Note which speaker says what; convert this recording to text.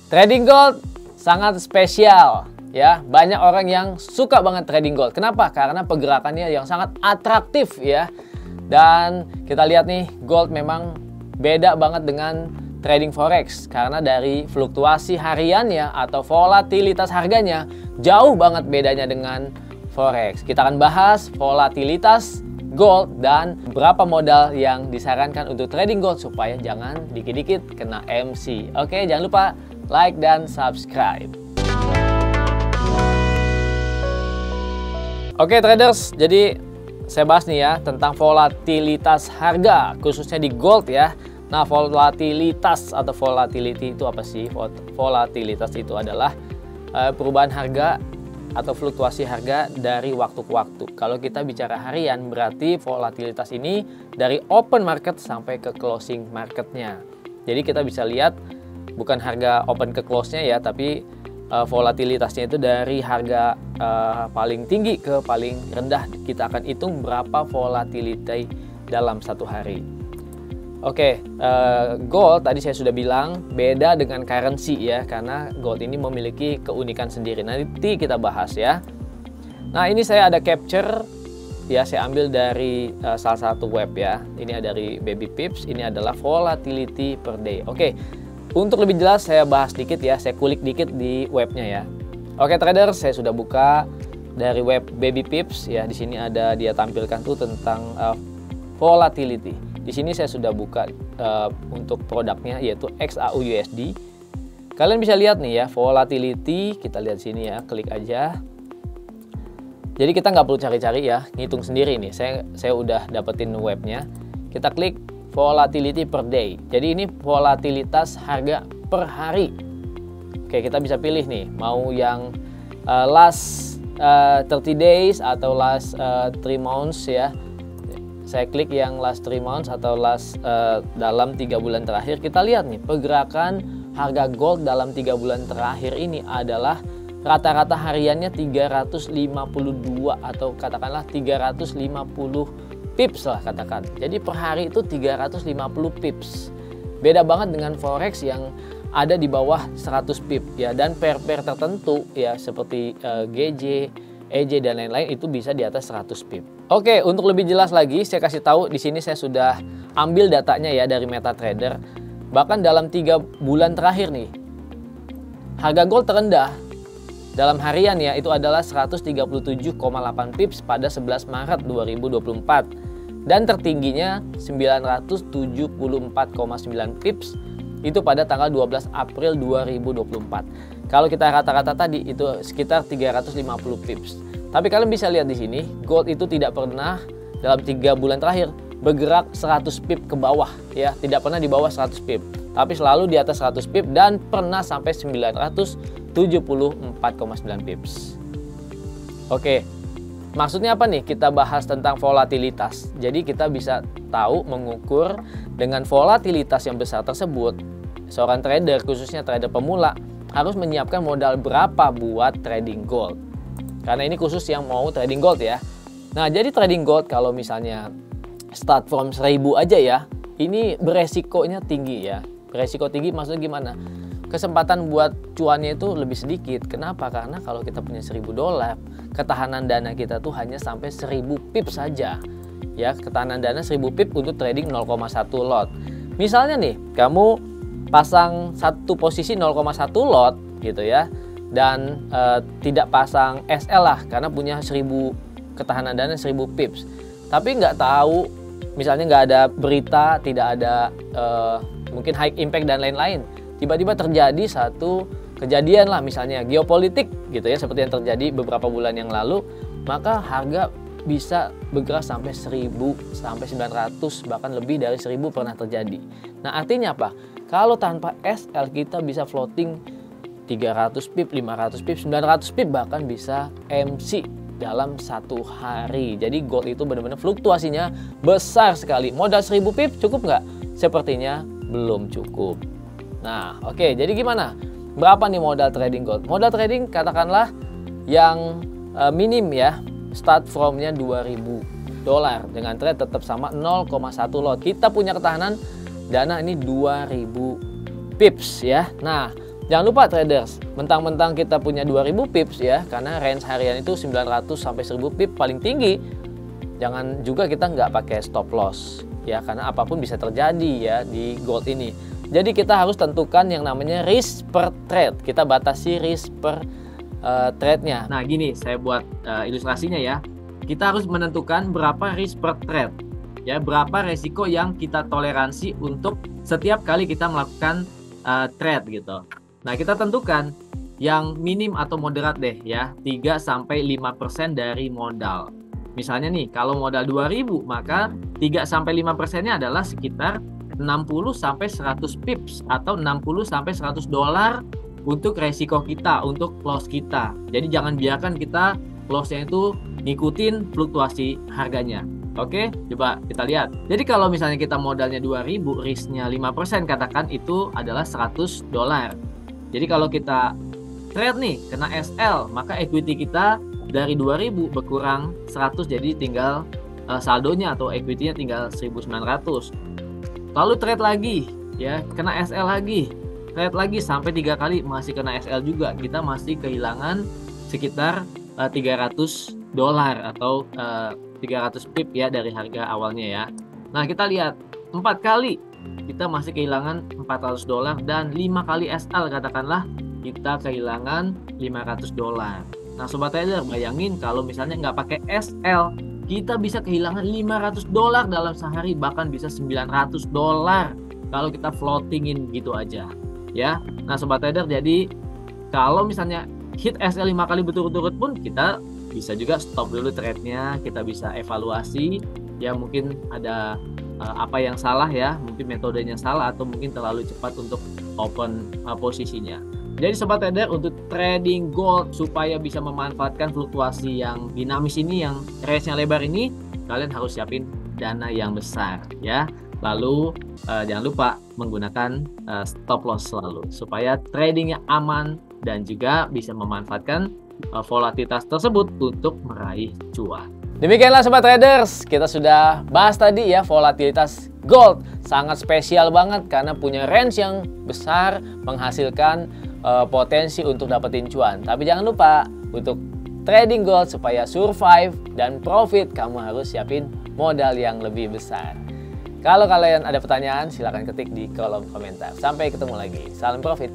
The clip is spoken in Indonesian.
Speaker 1: Trading gold sangat spesial ya. Banyak orang yang suka banget trading gold. Kenapa? Karena pergerakannya yang sangat atraktif ya. Dan kita lihat nih, gold memang beda banget dengan trading forex karena dari fluktuasi hariannya atau volatilitas harganya jauh banget bedanya dengan forex. Kita akan bahas volatilitas gold dan berapa modal yang disarankan untuk trading gold supaya jangan dikit-dikit kena MC. Oke, jangan lupa like dan subscribe. Oke traders, jadi saya bahas nih ya tentang volatilitas harga khususnya di gold ya. Nah, volatilitas atau volatility itu apa sih? Volatilitas itu adalah perubahan harga atau fluktuasi harga dari waktu ke waktu. Kalau kita bicara harian, berarti volatilitas ini dari open market sampai ke closing marketnya. Jadi kita bisa lihat bukan harga open ke close-nya ya, tapi volatilitasnya itu dari harga paling tinggi ke paling rendah. Kita akan hitung berapa volatility dalam satu hari. Oke, gold tadi saya sudah bilang beda dengan currency ya, karena gold ini memiliki keunikan sendiri. Nanti kita bahas ya. Nah, ini saya ada capture ya, saya ambil dari salah satu web ya. Ini ada dari Baby Pips. Ini adalah volatility per day. Oke, untuk lebih jelas saya bahas dikit ya, saya kulik dikit di webnya ya. Oke trader, saya sudah buka dari web Baby Pips ya. Di sini ada dia tampilkan tuh tentang volatility. Di sini saya sudah buka untuk produknya yaitu XAUUSD. Kalian bisa lihat nih ya volatility. Kita lihat sini ya, klik aja. Jadi kita nggak perlu cari-cari ya, ngitung sendiri nih. Saya udah dapetin webnya. Kita klik volatility per day. Jadi ini volatilitas harga per hari. Oke, kita bisa pilih nih mau yang last 30 days atau last 3 months ya. Saya klik yang last 3 months atau last dalam 3 bulan terakhir. Kita lihat nih pergerakan harga gold dalam 3 bulan terakhir ini adalah rata-rata hariannya 352 atau katakanlah 350 pips lah katakan. Jadi per hari itu 350 pips. Beda banget dengan forex yang ada di bawah 100 pip ya, dan pair tertentu ya seperti GJ, EJ dan lain-lain itu bisa di atas 100 pip. Oke, untuk lebih jelas lagi saya kasih tahu di sini saya sudah ambil datanya ya dari MetaTrader. Bahkan dalam 3 bulan terakhir nih harga gold terendah dalam harian ya itu adalah 137,8 pips pada 11 Maret 2024 dan tertingginya 974,9 pips itu pada tanggal 12 April 2024. Kalau kita rata-rata tadi itu sekitar 350 pips. Tapi kalian bisa lihat di sini, gold itu tidak pernah dalam 3 bulan terakhir bergerak 100 pip ke bawah ya, tidak pernah di bawah 100 pip. Tapi selalu di atas 100 pip dan pernah sampai 974,9 pips. Oke. Maksudnya apa nih kita bahas tentang volatilitas? Jadi kita bisa tahu mengukur dengan volatilitas yang besar tersebut, seorang trader khususnya trader pemula harus menyiapkan modal berapa buat trading gold. Karena ini khusus yang mau trading gold ya. Nah, jadi trading gold kalau misalnya start from 1000 aja ya, ini beresikonya tinggi ya. Beresiko tinggi maksudnya gimana? Kesempatan buat cuannya itu lebih sedikit. Kenapa? Karena kalau kita punya $1000, ketahanan dana kita tuh hanya sampai 1000 pip saja. Ya, ketahanan dana 1000 pip untuk trading 0,1 lot. Misalnya nih, kamu pasang satu posisi 0,1 lot gitu ya. Dan tidak pasang SL lah karena punya 1000 ketahanan dana 1000 pips. Tapi nggak tahu, misalnya nggak ada berita, tidak ada mungkin high impact dan lain-lain. Tiba-tiba terjadi satu kejadian lah misalnya geopolitik gitu ya seperti yang terjadi beberapa bulan yang lalu, maka harga bisa bergerak sampai 1000 sampai 900 bahkan lebih dari 1000 pernah terjadi. Nah, artinya apa? Kalau tanpa SL kita bisa floating 300 pip, 500 pip, 900 pip bahkan bisa MC dalam satu hari. Jadi gold itu benar-benar fluktuasinya besar sekali. Modal 1000 pip cukup nggak? Sepertinya belum cukup. Nah, oke, jadi gimana? Berapa nih modal trading gold? Modal trading katakanlah yang minim ya, start from-nya $2000 dengan trade tetap sama 0,1 lot. Kita punya ketahanan dana ini 2000 pips ya. Nah, Jangan lupa traders, mentang-mentang kita punya 2000 pips ya, karena range harian itu 900 sampai 1000 pips paling tinggi. Jangan juga kita nggak pakai stop loss ya, karena apapun bisa terjadi ya di gold ini. Jadi kita harus tentukan yang namanya risk per trade. Kita batasi risk per trade-nya. Nah gini, saya buat ilustrasinya ya. Kita harus menentukan berapa risk per trade. Ya, berapa resiko yang kita toleransi untuk setiap kali kita melakukan trade gitu. Nah, kita tentukan yang minim atau moderat deh ya, 3-5% dari modal. Misalnya nih, kalau modal 2000, maka 3-5%-nya adalah sekitar 60-100 pips atau 60-100 dolar untuk resiko kita, untuk loss kita. Jadi jangan biarkan kita loss-nya itu ngikutin fluktuasi harganya. Oke, coba kita lihat. Jadi kalau misalnya kita modalnya 2000, risk-nya 5%, katakan itu adalah 100 dolar. Jadi kalau kita trade nih kena SL, maka equity kita dari 2000 berkurang 100, jadi tinggal saldonya atau equity-nya tinggal 1900. Lalu trade lagi ya, kena SL lagi. Trade lagi sampai 3 kali masih kena SL juga. Kita masih kehilangan sekitar 300 dolar atau 300 pip ya dari harga awalnya ya. Nah, kita lihat 4 kali kita masih kehilangan 400 dolar dan 5 kali SL katakanlah kita kehilangan 500 dolar. Nah, sobat trader, bayangin kalau misalnya nggak pakai SL, kita bisa kehilangan 500 dolar dalam sehari, bahkan bisa 900 dolar kalau kita floatingin gitu aja ya. Nah, sobat trader, jadi kalau misalnya hit SL 5 kali berturut-turut pun kita bisa juga stop dulu trade-nya, kita bisa evaluasi ya, mungkin ada apa yang salah ya, mungkin metodenya salah atau mungkin terlalu cepat untuk open posisinya. Jadi sobat trader, untuk trading gold supaya bisa memanfaatkan fluktuasi yang dinamis ini, yang range-nya lebar ini, kalian harus siapin dana yang besar ya. Lalu jangan lupa menggunakan stop loss selalu supaya tradingnya aman dan juga bisa memanfaatkan volatilitas tersebut untuk meraih cuan. Demikianlah sobat traders, kita sudah bahas tadi ya volatilitas gold. Sangat spesial banget karena punya range yang besar, menghasilkan potensi untuk dapetin cuan. Tapi jangan lupa, untuk trading gold supaya survive dan profit, kamu harus siapin modal yang lebih besar. Kalau kalian ada pertanyaan, silahkan ketik di kolom komentar. Sampai ketemu lagi. Salam profit.